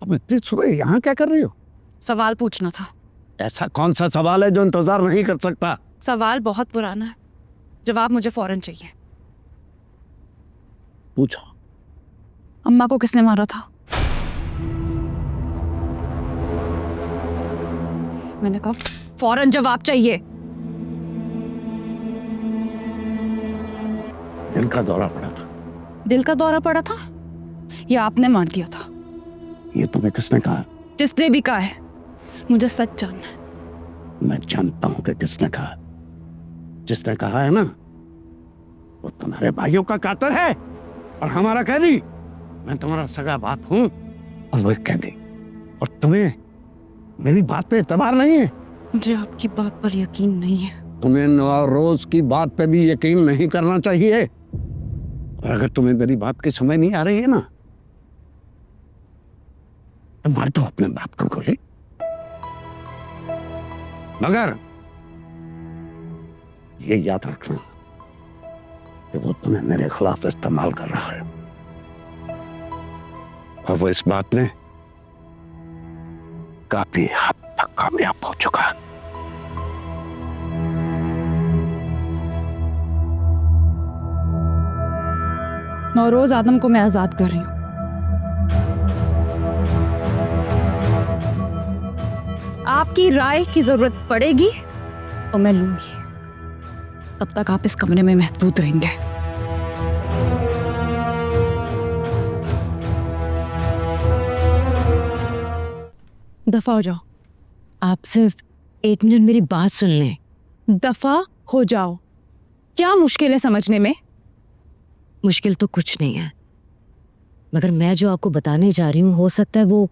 अब इतनी सुबह यहाँ क्या कर रही हो? सवाल पूछना था। ऐसा कौन सा सवाल है जो इंतजार नहीं कर सकता? सवाल बहुत पुराना है, जवाब मुझे फौरन चाहिए। पूछो। अम्मा को किसने मारा था? मैंने कहा फौरन जवाब चाहिए। दिल का दौरा पड़ा था। दिल का दौरा पड़ा था या आपने मार दिया था? ये तुम्हें किसने कहा? जिसने भी कहा है, मुझे सच जानना है। मैं जानता हूं कि किसने कहा। जिसने कहा है ना, वो तुम्हारे भाइयों का कातिल है और हमारा कैदी। मैं तुम्हारा सगा बाप हूं और वो एक कैदी, और तुम्हें मेरी बात पे एतबार नहीं है। मुझे आपकी बात पर यकीन नहीं है। तुम्हें नौरोज की बात पे भी यकीन नहीं करना चाहिए। और अगर तुम्हें मेरी बात की समझ नहीं आ रही है ना, तो मार दो अपने बाप को गोली। मगर ये याद रखना कि वो तुम्हें मेरे खिलाफ इस्तेमाल कर रहा है, और वो इस बात में काफी हद तक कामयाब हो चुका है। नौरोज आदम को मैं आजाद कर रही हूँ। आपकी राय की जरूरत पड़ेगी तो मैं लूंगी। तब तक आप इस कमरे में महदूद रहेंगे। दफा हो जाओ। आप सिर्फ 1 मिनट मेरी बात सुन लें। दफा हो जाओ। क्या मुश्किल है समझने में? मुश्किल तो कुछ नहीं है, मगर मैं जो आपको बताने जा रही हूँ, हो सकता है वो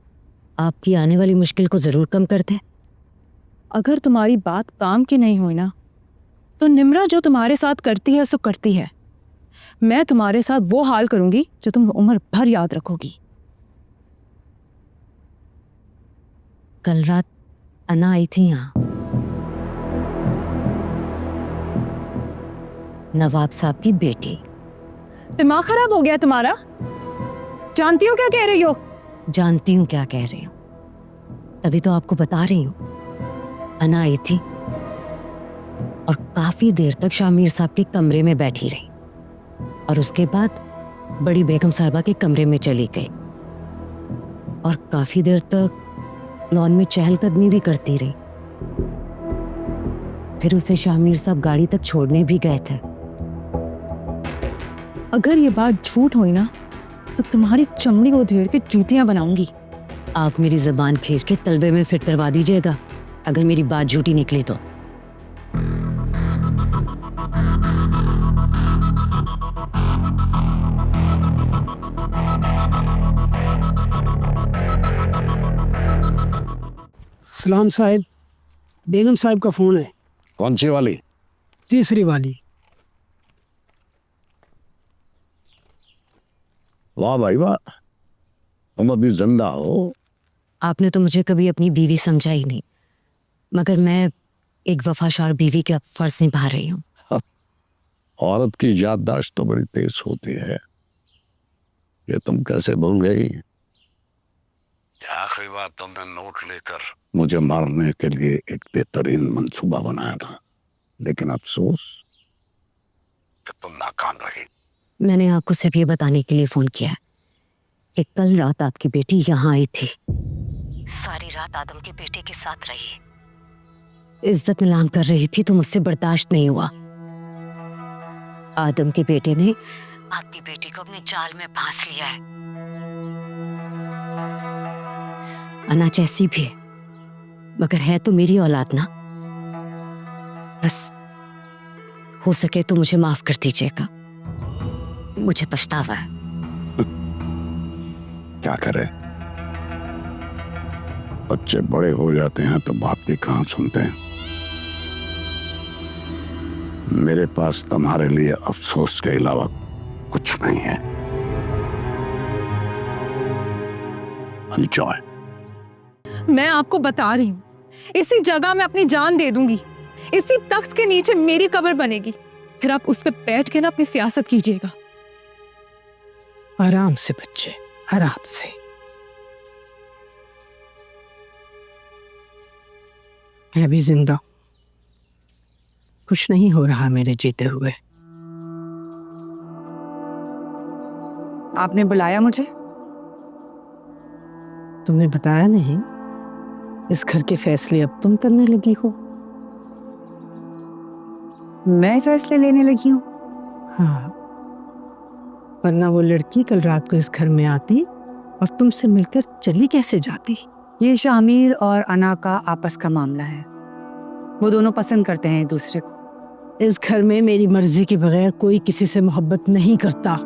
आपकी आने वाली मुश्किल को जरूर कम कर दे। अगर तुम्हारी बात काम की नहीं हुई ना, तो निम्रा जो तुम्हारे साथ करती है सो करती है। मैं तुम्हारे साथ वो हाल करूंगी जो तुम उम्र भर याद रखोगी। कल रात अना आई थी यहाँ। नवाब साहब की बेटी। दिमाग खराब हो गया तुम्हारा? जानती हो क्या कह रही हो? जानती हूँ क्या कह रही हूँ, तभी तो आपको बता रही हूँ। अना आई थी और काफी देर तक शामिर साहब के कमरे में बैठी रही, और उसके बाद बड़ी बेगम साहिबा के कमरे में चली गई और काफी देर तक लॉन में चहलकदमी भी करती रही। फिर उसे शामिर साहब गाड़ी तक छोड़ने भी गए थे। अगर ये बात झूठ हुई ना, तो तुम्हारी चमड़ी को उधेड़ के जूतियां बनाऊंगी। आप मेरी जबान खींच के तलवे में फिट करवा दीजिएगा अगर मेरी बात झूठी निकली तो। सलाम साहिब, बेगम साहिब का फोन है। कौन सी वाली? तीसरी वाली। वाह भाई वाह, तुम अभी जिंदा हो। आपने तो मुझे कभी अपनी बीवी समझा ही नहीं, मगर मैं एक वफादार बीवी का फर्ज निभा रही हूँ। औरत की याददाश्त तो बड़ी तेज होती है। ये तुम कैसे भूल गई? आखिरी बार तुमने नोट लेकर मुझे मारने के लिए एक बेहतरीन मंसूबा बनाया था, लेकिन अफसोस कि तुम नाकाम रही। मैंने आपको सिर्फ ये बताने के लिए फोन किया कि कल रात आपकी बेटी यहाँ आई थी, सारी रात आदम के बेटे के साथ रही, इज्जत नीलाम कर रही थी, तो मुझसे बर्दाश्त नहीं हुआ। आदम के बेटे ने आपकी बेटी को अपने जाल में फांस लिया है। अना जैसी भी है, मगर है तो मेरी औलाद ना। बस हो सके तो मुझे माफ कर दीजिएगा, मुझे पछतावा है। क्या करे, बच्चे बड़े हो जाते हैं तो बाप की कहां सुनते हैं। मेरे पास तुम्हारे लिए अफसोस के अलावा कुछ नहीं है। एंजॉय। मैं आपको बता रही हूँ, इसी जगह मैं अपनी जान दे दूंगी। इसी तख्त के नीचे मेरी कब्र बनेगी, फिर आप उस पे बैठ के ना अपनी सियासत कीजिएगा। आराम से बच्चे, आराम से। मैं भी जिंदा हूं। कुछ नहीं हो रहा मेरे जीते हुए। आपने बुलाया मुझे? तुमने बताया नहीं? इस घर के फैसले अब तुम करने लगी हो। मैं फैसले लेने लगी हूँ? हाँ, वरना वो लड़की कल रात को इस घर में आती और तुमसे मिलकर चली कैसे जाती? ये शामिर और अना का आपस का मामला है। वो दोनों पसंद करते हैं एक दूसरे को। इस घर में मेरी मर्जी के बगैर कोई किसी से मोहब्बत नहीं करता,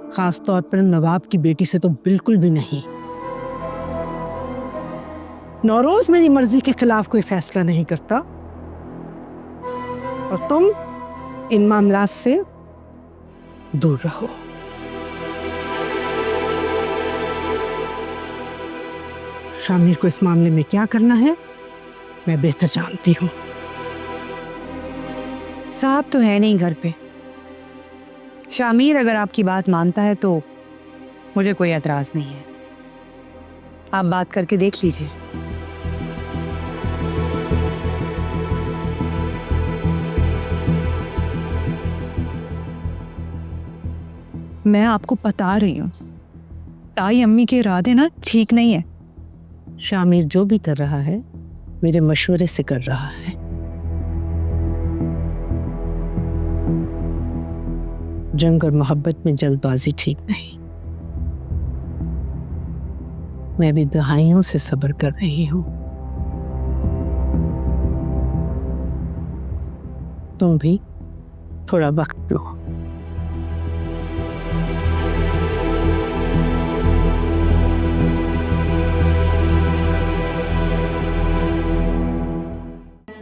खास तौर पर नवाब की बेटी से तो बिल्कुल भी नहीं। नौरोज मेरी मर्जी के खिलाफ कोई फैसला नहीं करता और तुम इन मामलात से दूर रहो। शामिर को इस मामले में क्या करना है मैं बेहतर जानती हूँ। साहब तो है नहीं घर पे। शामिर अगर आपकी बात मानता है तो मुझे कोई एतराज नहीं है। आप बात करके देख लीजिए। मैं आपको बता रही हूँ, ताई अम्मी के इरादे ना ठीक नहीं है। शामिर जो भी कर रहा है मेरे मशवरे से कर रहा है। जंग और मोहब्बत में जल्दबाजी ठीक नहीं। मैं भी दहाइयों से सब्र कर रही हूं। तुम भी थोड़ा वक्त लो।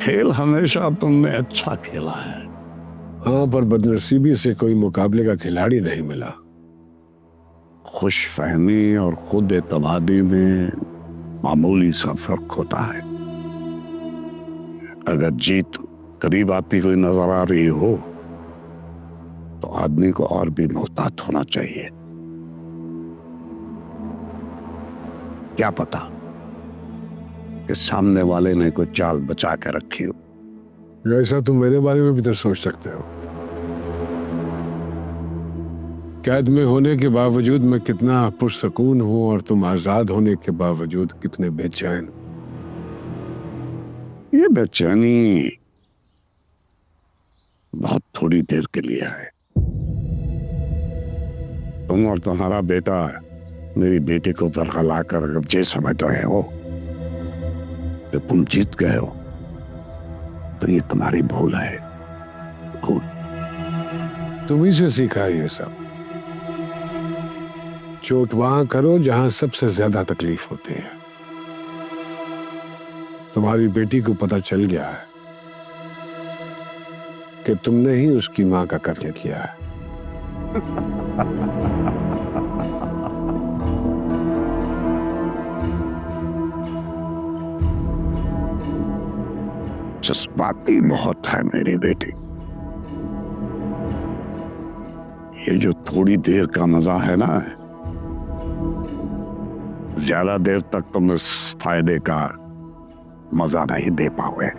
खेल हमेशा तुमने अच्छा खेला है। हाँ, पर बदनसीबी से कोई मुकाबले का खिलाड़ी नहीं मिला। खुश फहमी और खुद एतमादी में मामूली सा फर्क होता है। अगर जीत करीब आती हुई नजर आ रही हो तो आदमी को और भी मोहतात होना चाहिए। क्या पता कि सामने वाले ने कोई चाल बचा के रखी हो। ऐसा तुम मेरे बारे में भी तो सोच सकते हो। कैद में होने के बावजूद मैं कितना पुरसकून हूं और तुम आजाद होने के बावजूद कितने बेचैन। ये बेचैनी बहुत थोड़ी देर के लिए है। तुम और तुम्हारा बेटा मेरी बेटी को बरखला कर अगर ये समझ रहे हो कि तुम जीत गए हो तो ये तुम्हारी भूल है। भूल। तुम ही से सीखा है ये सब। चोट वहां करो जहां सबसे ज्यादा तकलीफ होती है। तुम्हारी बेटी को पता चल गया है कि तुमने ही उसकी मां का कत्ल किया है। जज्बाती बहुत है मेरी बेटी। ये जो थोड़ी देर का मजा है ना, ज्यादा देर तक तुम इस फायदे का मजा नहीं दे पाओगे।